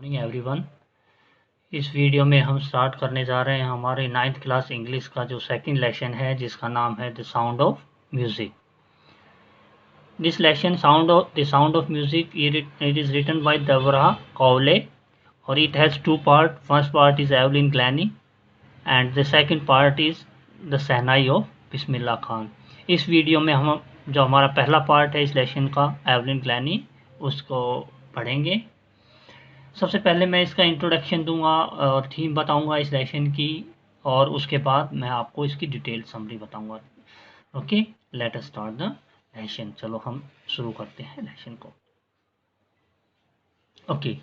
Morning everyone. इस video में हम स्टार्ट करने जा रहे हैं हमारे 9th क्लास इंग्लिश का जो सेकंड लेसन है, जिसका नाम है the sound of music. This lesson the sound of music it is written by Deborah Cowley और it has two part. First part is Evelyn Glennie and the second part is the shehnai of Bismillah Khan. इस video में हम जो हमारा पहला part है इस lesson का, एवलिन ग्लैनी, उसको पढ़ेंगे। सबसे पहले मैं इसका इंट्रोडक्शन दूंगा और थीम बताऊंगा इस लेसन की, और उसके बाद मैं आपको इसकी डिटेल समरी बताऊंगा। Okay, let us start the lesson. चलो हम शुरू करते हैं लेसन को। Okay,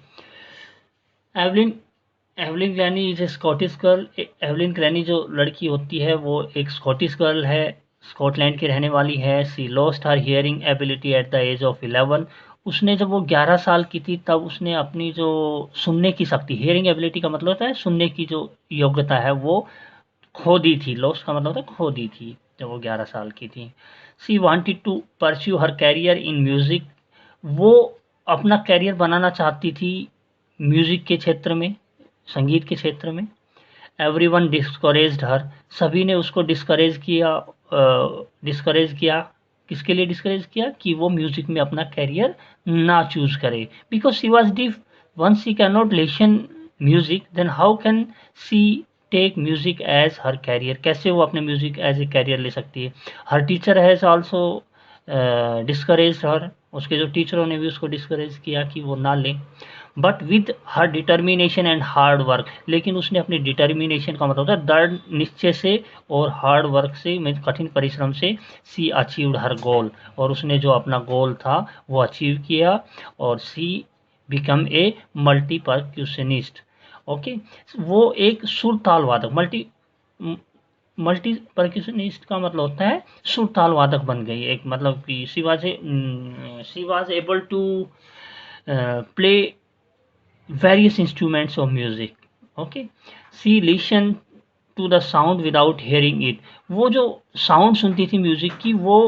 Evelyn Evelyn Glennie is a Scottish girl. Evelyn Glennie जो लड़की होती है वो एक स्कॉटिश गर्ल है, स्कॉटलैंड की रहने वाली है। She lost her hearing ability at the age of 11। उसने जब वो 11 साल की थी तब उसने अपनी जो सुनने की शक्ति, हियरिंग एबिलिटी का मतलब होता है सुनने की जो योग्यता है, वो खो दी थी। लॉस्ट का मतलब होता है खो दी थी जब वो 11 साल की थी। She wanted to pursue her career in music. वो अपना कैरियर बनाना चाहती थी म्यूजिक के क्षेत्र में, संगीत के क्षेत्र में। एवरीवन डिस्करेज्ड हर। सभी ने उसको डिस्करेज किया। किसके लिए डिस्करेज किया? कि वो म्यूजिक में अपना कैरियर ना चूज करे, because she was deaf. Once she can not listen music, then how can she take music as her career? कैसे वो अपने म्यूजिक एज ए कैरियर ले सकती है? Her teacher has also discourage her. उसके जो टीचरों ने भी उसको डिस्करेज किया कि वो ना ले। But with her determination and hard work, लेकिन उसने अपनी डिटर्मिनेशन का मतलब होता है दृढ़ निश्चय से और हार्ड वर्क से, कठिन परिश्रम से, सी अचीव्ड हर गोल, और उसने जो अपना गोल था वो अचीव किया, और सी बिकम ए मल्टी परक्यूशनिस्ट। ओके, वो एक सुर ताल वादक, मल्टी परक्यूशनिस्ट का मतलब होता है सुर ताल वादक बन गई। एक मतलब कि she was able to play various instruments of music. Okay, she listened to the sound without hearing it. वो जो साउंड सुनती थी म्यूजिक की, वो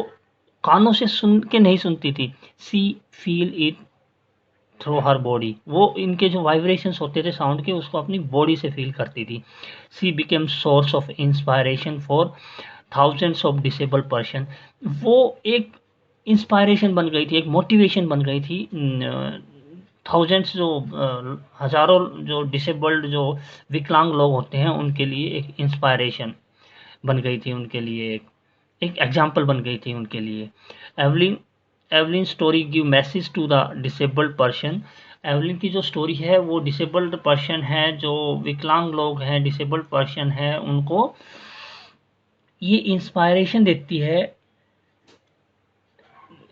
कानों से सुन के नहीं सुनती थी। She feel it through her body. वो इनके जो वाइब्रेशंस होते थे साउंड के, उसको अपनी बॉडी से फील करती थी। सी became source of inspiration for thousands of disable person. वो एक इंस्पायरेशन बन गई थी, एक मोटिवेशन बन गई थी थाउजेंड्स, जो हजारों जो डिसेबल्ड, जो विकलांग लोग होते हैं, उनके लिए एक इंस्पायरेशन बन गई थी, उनके लिए एक एग्जाम्पल बन गई थी उनके लिए। Evelyn Evelyn story give message to the disabled person. Evelyn की जो स्टोरी है वो डिसेबल्ड पर्सन है, जो विकलांग लोग हैं, डिसेबल्ड पर्सन है, उनको ये इंस्पायरेशन देती है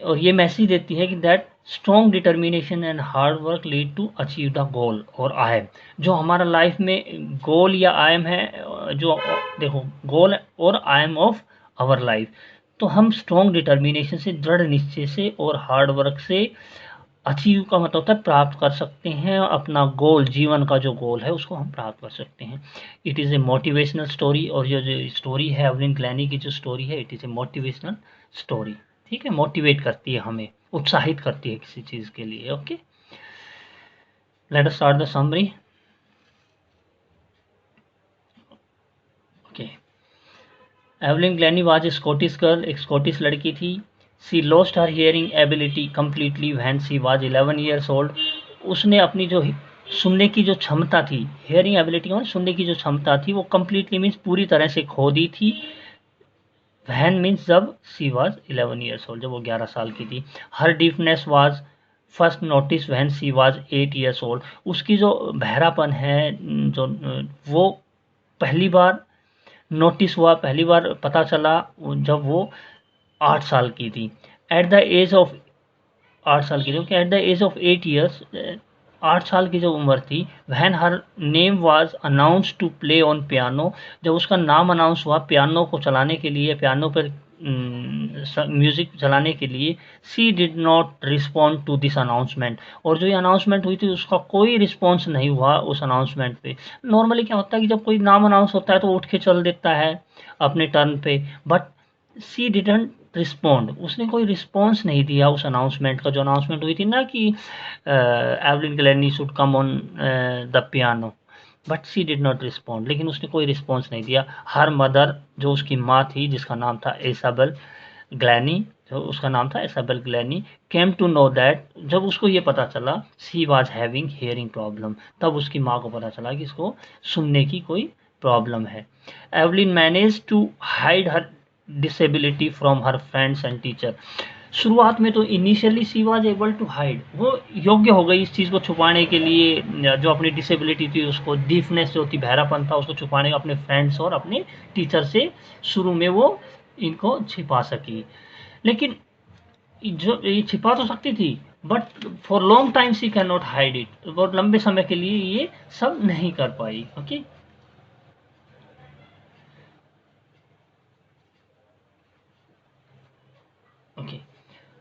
और ये मैसेज देती है कि that strong determination and hard work lead to achieve the goal और आयम। जो हमारा लाइफ में गोल या आयम है, जो देखो गोल और आयम ऑफ आवर लाइफ, तो हम स्ट्रॉन्ग डिटर्मिनेशन से, दृढ़ निश्चय से और हार्ड वर्क से अचीव का मतलब होता है प्राप्त कर सकते हैं अपना गोल। जीवन का जो गोल है उसको हम प्राप्त कर सकते हैं। It is a motivational story, और जो स्टोरी है एवलिन ग्लैनी की जो स्टोरी है, it is a motivational story. ठीक है, मोटिवेट करती है हमें, उत्साहित करती है किसी चीज़ के लिए। Okay, let us start the summary. Okay, Evelyn Glennie was a Scottish girl. एक स्कॉटिश लड़की थी। She lost her hearing ability completely when she was 11 years old. उसने अपनी जो सुनने की जो क्षमता थी, हियरिंग एबिलिटी और सुनने की जो क्षमता थी, वो कम्प्लीटली मीन्स पूरी तरह से खो दी थी। व्हेन मीन्स जब सी वाज 11 ईयर्स ओल्ड, जब वो 11 साल की थी। Her deafness was first notice when she was 8 years old. उसकी जो बहरापन है, जो वो पहली बार नोटिस हुआ, पहली बार पता चला जब वो 8 साल की थी। एट द एज ऑफ 8 साल की थी, at the age of 8 years, 8 साल की जो उम्र थी, when her name was announce to play on piano. जब उसका नाम अनाउंस हुआ पियानो को चलाने के लिए, पियानो पर म्यूजिक चलाने के लिए, she did not respond to this announcement. और जो ये अनाउंसमेंट हुई थी उसका कोई रिस्पॉन्स नहीं हुआ उस अनाउंसमेंट पे। नॉर्मली क्या होता है कि जब कोई नाम अनाउंस होता है तो उठ के चल देता है अपने टर्न पे, बट सी डिडंट रिस्पॉन्ड, उसने कोई रिस्पॉन्स नहीं दिया उस अनाउंसमेंट का, जो अनाउंसमेंट हुई थी ना कि Evelyn Glennie should come on the piano, but she did not respond, लेकिन उसने कोई रिस्पॉन्स नहीं दिया। हर मदर, जो उसकी माँ थी जिसका नाम था इसाबेल ग्लैनी, जो उसका नाम था Isabel Glennie, came to know that, जब उसको ये पता चला she was having hearing problem, तब उसकी माँ को पता चला कि इसको सुनने की कोई प्रॉब्लम है। Evelyn manage to hide her disability from her friends and teacher. शुरुआत में तो initially she was able to hide, वो योग्य हो गई इस चीज़ को छुपाने के लिए, जो अपनी डिसेबिलिटी थी उसको, डीफनेस जो थी, बहरापन था, उसको छुपाने का अपने फ्रेंड्स और अपने टीचर से शुरू में वो इनको छिपा सकी। लेकिन जो ये छिपा तो सकती थी, but for long time she can not hide it, बहुत लंबे समय के लिए ये सब नहीं कर पाई। Okay, okay.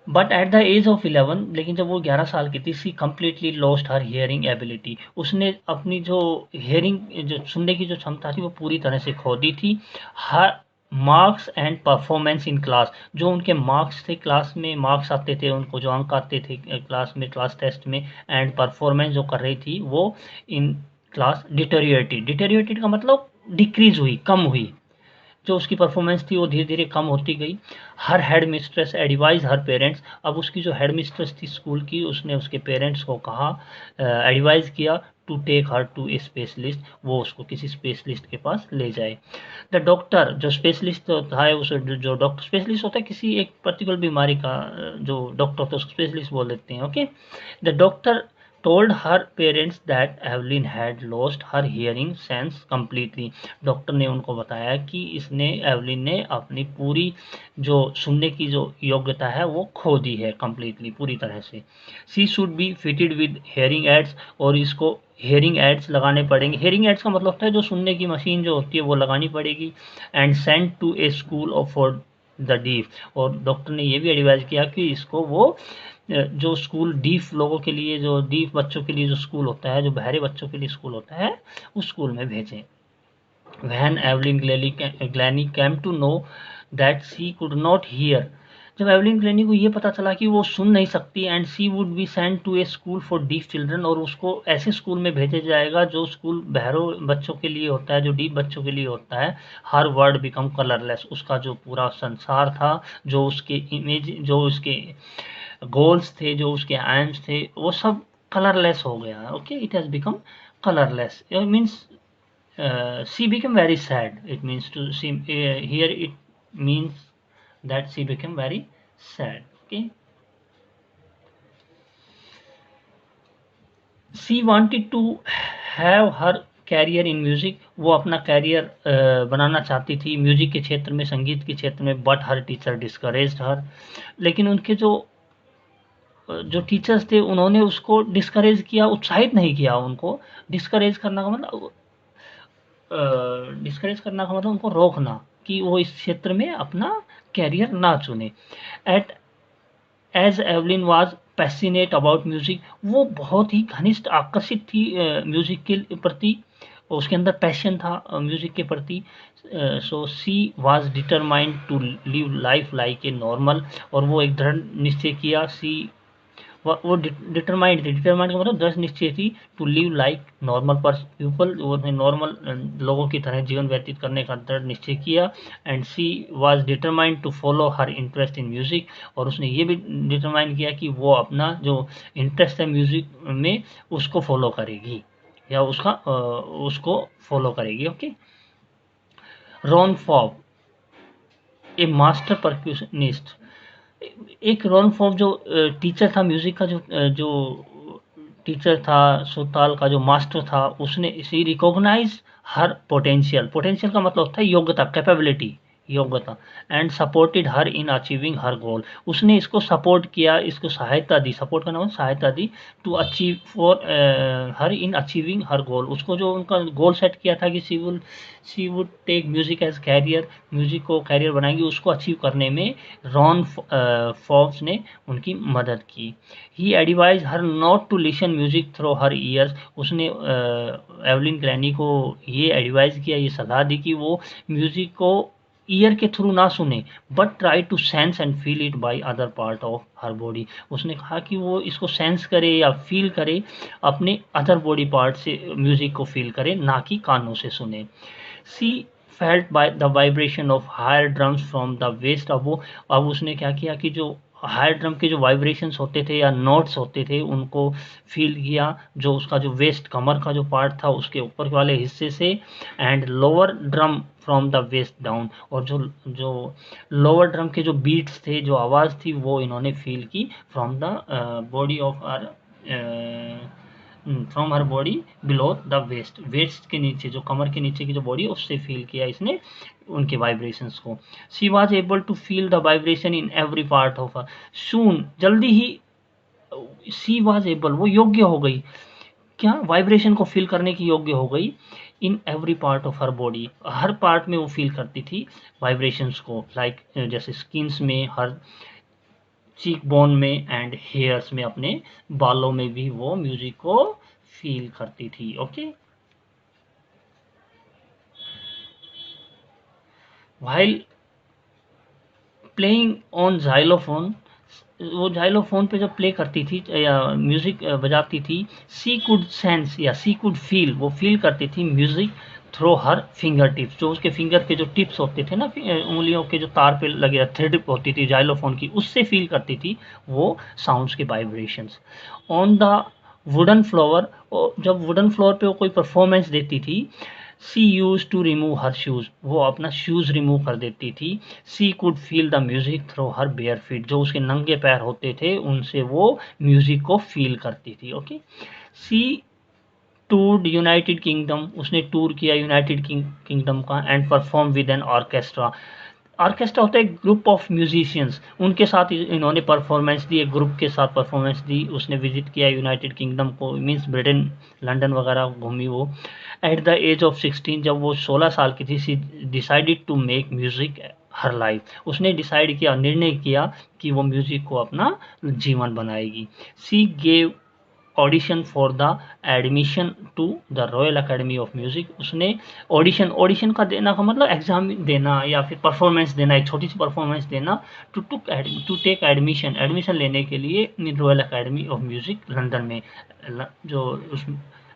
But at the age of 11, लेकिन जब वो 11 साल की थी, she completely lost her hearing ability, उसने अपनी जो हियरिंग, जो सुनने की जो क्षमता थी, वो पूरी तरह से खो दी थी। हर marks and performance in class, जो उनके मार्क्स थे, क्लास में मार्क्स आते थे उनको, जो अंक आते थे क्लास में, क्लास टेस्ट में, एंड परफॉर्मेंस जो कर रही थी वो इन क्लास डिटेरियोरेटेड, डिटेरियोरेटेड का मतलब डिक्रीज हुई, कम हुई, जो उसकी परफॉर्मेंस थी वो धीरे धीरे कम होती गई। हर हेड मिस्ट्रेस एडवाइज हर पेरेंट्स, अब उसकी जो हेड मिस्ट्रेस थी स्कूल की, उसने उसके पेरेंट्स को कहा, एडवाइज किया to take her to a specialist, वो उसको किसी स्पेशलिस्ट के पास ले जाए। द डॉक्टर, जो स्पेशलिस्ट होता है, उस जो डॉक्टर स्पेशलिस्ट होता है किसी एक पर्टिकुलर बीमारी का, जो डॉक्टर होता है उसको स्पेशलिस्ट बोल देते हैं। Okay, the doctor told her parents that Evelyn had lost her hearing sense completely, doctor ने उनको बताया कि इसने, एवलिन ने अपनी पूरी जो सुनने की जो योग्यता है वो खो दी है कम्प्लीटली, पूरी तरह से। She should be fitted with hearing aids, और इसको हेयरिंग एड्स लगाने पड़ेंगे। हेयरिंग एड्स का मतलब होता है जो सुनने की मशीन जो होती है वो लगानी पड़ेगी। And send to a school of for the deaf, और डॉक्टर ने ये भी एडवाइज किया कि इसको वो जो स्कूल डीफ लोगों के लिए, जो डीफ बच्चों के लिए जो स्कूल होता है, जो बहरे बच्चों के लिए स्कूल होता है, उस स्कूल में भेजें। When Evelyn Glennie came to know that she could not hear, जब एवलिन ग्लैनी को ये पता चला कि वो सुन नहीं सकती, and she would be send to a school for deaf children, और उसको ऐसे स्कूल में भेजा जाएगा जो स्कूल बहरों बच्चों के लिए होता है, जो डीफ बच्चों के लिए होता है, हर वर्ड बिकम कलरलेस, उसका जो पूरा संसार था, जो उसके इमेज, जो उसके गोल्स थे, जो उसके एम्स थे, वो सब कलरलेस हो गया। Okay, it has become colourless, it means she became very sad. It means to see, here it means that she became very sad. Okay, she wanted to have her career in music, वो अपना career बनाना चाहती थी music के क्षेत्र में, संगीत के क्षेत्र में, बट हर टीचर डिस्करेज्ड हर, लेकिन उनके जो टीचर्स थे उन्होंने उसको डिस्करेज किया, उत्साहित नहीं किया उनको। डिस्करेज करना का मतलब, डिस्करेज करना का मतलब उनको रोकना, कि वो इस क्षेत्र में अपना कैरियर ना चुने। At age Evelyn was passionate about music, वो बहुत ही घनिष्ठ आकर्षित थी म्यूजिक के प्रति, उसके अंदर पैशन था म्यूजिक के प्रति। So she was determined to live life like a normal, और वो एक दृढ़ निश्चय किया, सी वो डिटरमाइंड थी, डिटरमाइंड का मतलब दृढ़ निश्चय थी, to live like normal people, वो नॉर्मल लोगों की तरह जीवन व्यतीत करने का दृढ़ निश्चय किया। And she was determined to follow her interest in music, और उसने ये भी डिटरमाइन किया कि वो अपना जो इंटरेस्ट है म्यूजिक में उसको फॉलो करेगी, या उसको फॉलो करेगी। ओके, रॉन फॉब, ए मास्टर परक्यूशनिस्ट, एक रॉन फॉर्म जो टीचर था म्यूजिक का, जो टीचर था, सुरताल का जो मास्टर था, उसने इसी रिकॉग्नाइज हर पोटेंशियल, पोटेंशियल का मतलब होता है योग्यता, कैपेबिलिटी, योग्यता, and supported her in achieving her goal, उसने इसको सपोर्ट किया, इसको सहायता दी, सपोर्ट करना मतलब सहायता दी, to achieve for her in achieving her goal, उसको जो उनका गोल सेट किया था कि she would take music as career, music को कैरियर बनाएंगी, उसको अचीव करने में रॉन फॉक्स ने उनकी मदद की। He advise her not to listen music through her ears, उसने एवलिन ग्लैनी को ये एडवाइज किया, ये सलाह दी कि वो म्यूजिक को ईयर के थ्रू ना सुने, but try to sense and feel it by other part of her body. उसने कहा कि वो इसको सेंस करे या फील करे, अपने अदर बॉडी पार्ट से म्यूजिक को फील करे, ना कि कानों से सुने। She felt by the vibration of higher drums from the waist. अब उसने क्या किया कि जो हायर ड्रम के जो वाइब्रेशंस होते थे या नोट्स होते थे उनको फील किया, जो उसका जो वेस्ट कमर का जो पार्ट था उसके ऊपर वाले हिस्से से, and lower drum from the waist down. और जो जो लोअर ड्रम के जो बीट्स थे, जो आवाज़ थी, वो इन्होंने फील की from the body of our from her body below the waist. Waist के नीचे, जो कमर के नीचे की जो बॉडी, उससे फील किया इसने उनके वाइब्रेशंस को। She was able to feel the vibration in every part of her. Soon, जल्दी ही, शी वॉज एबल, वो योग्य हो गई, क्या, वाइब्रेशन को फील करने की योग्य हो गई, इन every part of her body, her part में वो फील करती थी वाइब्रेशंस को, लाइक जैसे स्किन्स में, हर चीक बोन में, एंड हेयर्स में, अपने बालों में भी वो म्यूजिक को फील करती थी। Okay, while playing on xylophone, वो जाइलोफोन पे जब प्ले करती थी या म्यूजिक बजाती थी, सी कुड सेंस या सी कुड फील, वो फील करती थी music through her finger tips, जो उसके फिंगर के जो टिप्स होते थे ना, उंगलियों के जो तार पे लगे थ्रेड होती थी जाइलोफोन की, उससे फील करती थी वो साउंड्स के vibrations. On the wooden floor, जब वुडन फ्लोर पे वो कोई परफॉर्मेंस देती थी, she use to remove her shoes, वो अपना शूज रिमूव कर देती थी। She could feel the music through her bare feet, जो उसके नंगे पैर होते थे उनसे वो म्यूजिक को फील करती थी। Okay, she toured United Kingdom, उसने टूर किया यूनाइटेड किंगडम का, and perform with an orchestra. Orchestra होता है ग्रुप ऑफ म्यूजिशियंस, उनके साथ इन्होंने परफॉर्मेंस दी, एक ग्रुप के साथ परफॉर्मेंस दी। उसने विजिट किया यूनाइटेड किंगडम को, मीन्स ब्रिटेन, लंदन वगैरह घूमी वो। एट द एज ऑफ 16, जब वो 16 साल की थी, she decided to make music her life, उसने डिसाइड किया, निर्णय किया कि वो म्यूजिक को अपना जीवन बनाएगी। She gave audition for the admission to the Royal Academy of Music, उसने ऑडिशन, ऑडिशन का देना का मतलब एग्जाम देना या फिर परफॉर्मेंस देना, एक छोटी सी परफॉर्मेंस देना, टू टेक एडमिशन, एडमिशन लेने के लिए royal Academy of music London में, जो उस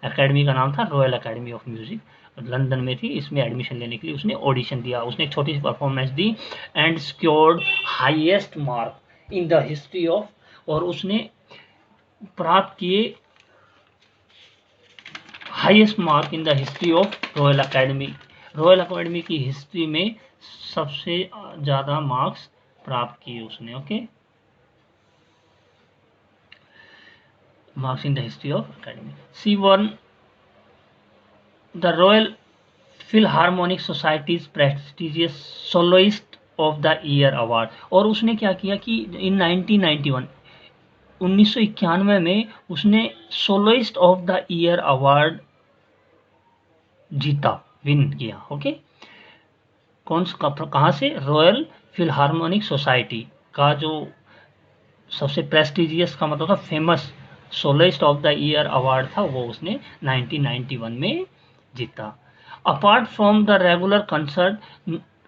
अकेडमी का नाम था royal Academy of music, London में थी। इसमें एडमिशन लेने के लिए उसने ऑडिशन दिया, उसने एक छोटी सी परफॉर्मेंस दी, and secured highest mark in the history of, और उसने प्राप्त किए highest mark in the history of Royal Academy, Royal Academy की हिस्ट्री में सबसे ज़्यादा मार्क्स प्राप्त किए उसने। Okay, marks in the history of academy. She won the Royal Philharmonic Society's prestigious soloist of the year award, और उसने क्या किया कि इन 1991, 1991 में उसने soloist of the year award जीता, विन किया। ओके, कहाँ से, रॉयल फिलहार्मोनिक सोसाइटी का जो सबसे प्रेस्टिजियस का मतलब था famous soloist of the year award था, वो उसने 1991 में जीता। Apart from the regular concert,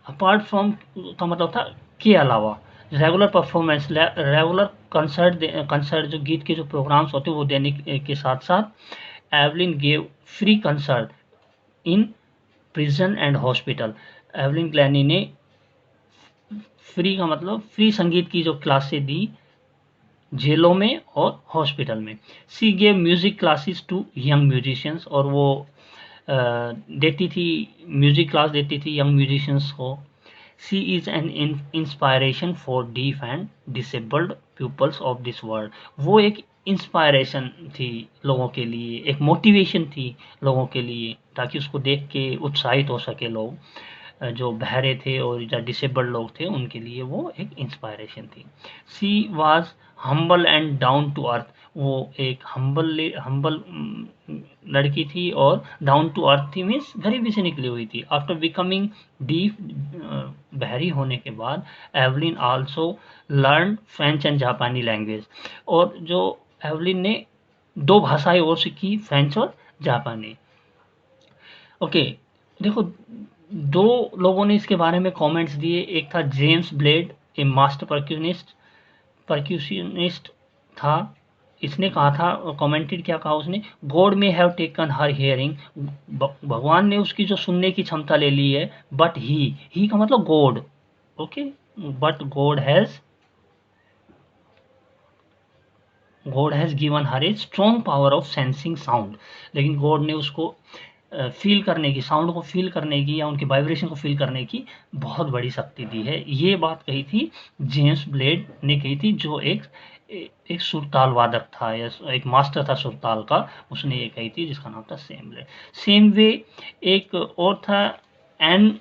apart from का मतलब था के अलावा, रेगुलर परफॉर्मेंस, रेगुलर कंसर्ट जो गीत के जो प्रोग्राम्स होते हैं वो देने के साथ साथ Evelyn gave free concert in prison and hospital. Evelyn Glennie ने फ्री का मतलब फ्री संगीत की जो क्लासें दी जेलों में और हॉस्पिटल में। She gave music classes to young musicians, और वो देती थी म्यूजिक क्लास देती थी यंग म्यूजिशियंस को। She is an inspiration for deaf and disabled peoples of this world, वो एक इंस्पायरेशन थी लोगों के लिए, एक मोटिवेशन थी लोगों के लिए, ताकि उसको देख के उत्साहित हो सके लोग, जो बहरे थे और या डिसेबल्ड लोग थे उनके लिए वो एक इंस्पायरेशन थी। She was humble and down to earth, वो एक हम्बल लड़की थी और डाउन टू अर्थ थी, मीन्स गरीबी से निकली हुई थी। आफ्टर बिकमिंग डीप, बहरी होने के बाद, Evelyn also learn French and जापानी लैंग्वेज, और जो एवलिन ने दो भाषाएं और सीखी, फ्रेंच और जापानी। ओके, देखो दो लोगों ने इसके बारे में कमेंट्स दिए। एक था जेम्स ब्लेड, ए मास्टर परक्यूशनिस्ट था। इसने कहा था, कमेंटेड क्या कहा उसने, गॉड में हैव टेकन हर हियरिंग, भगवान ने उसकी जो सुनने की क्षमता ले ली है, बट ही का मतलब God, okay, but God has given her a strong power of sensing sound. लेकिन गॉड ने उसको फील करने की, साउंड को फील करने की या उनके वाइब्रेशन को फील करने की बहुत बड़ी शक्ति दी है। ये बात कही थी जेम्स ब्लेड ने, कही थी, जो एक सुरताल वादक था या एक मास्टर था सुरताल का। उसने ये कही थी, जिसका नाम था सेम ब्लेड। सेम वे एक और था एन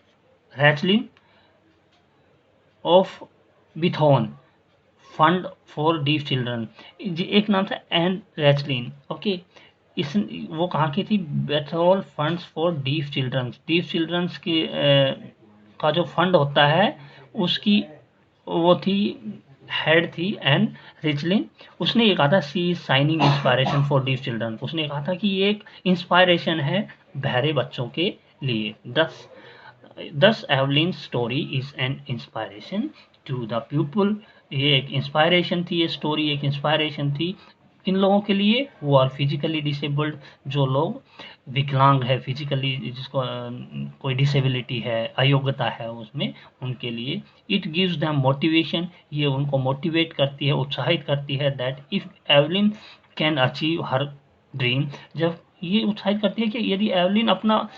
रैचलिन ऑफ बिथोन, फंड फॉर डीफ चिल्ड्रन। एक नाम था एन रैचलिन, ओके। इस वो कहाँ की थी, बेथोल फंड्स फॉर डीफ चिल्ड्रंस की का जो फंड होता है उसकी वो थी, हेड थी एंड रिचलिन। उसने ये कहा था she is shining inspiration for deaf children. उसने कहा था कि ये एक इंस्पायरेशन है बहरे बच्चों के लिए। This Evelyn story is an inspiration to the people. ये एक इंस्पायरेशन थी, ये स्टोरी एक इंस्पायरेशन थी किन लोगों के लिए, वो आर फिजिकली डिसेबल्ड, जो लोग विकलांग है फिजिकली, जिसको कोई डिसेबिलिटी है, अयोग्यता है उसमें, उनके लिए। इट गिव्स दैम मोटिवेशन, ये उनको मोटिवेट करती है, उत्साहित करती है, that if Evelyn can achieve her dream. जब ये उत्साहित करती है कि यदि एवलिन अपना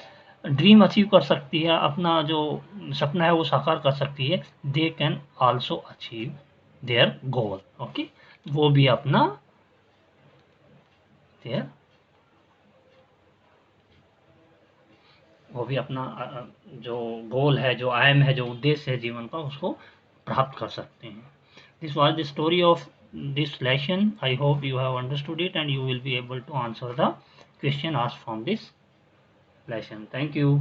ड्रीम अचीव कर सकती है, अपना जो सपना है वो साकार कर सकती है, they can also achieve their goal, okay. वो भी अपना देयर वो भी अपना जो गोल है, जो एम है, जो उद्देश्य है जीवन का, उसको प्राप्त कर सकते हैं। This was the story of this lesson. I hope you have understood it and you will be able to answer the question asked from this lesson. Thank you.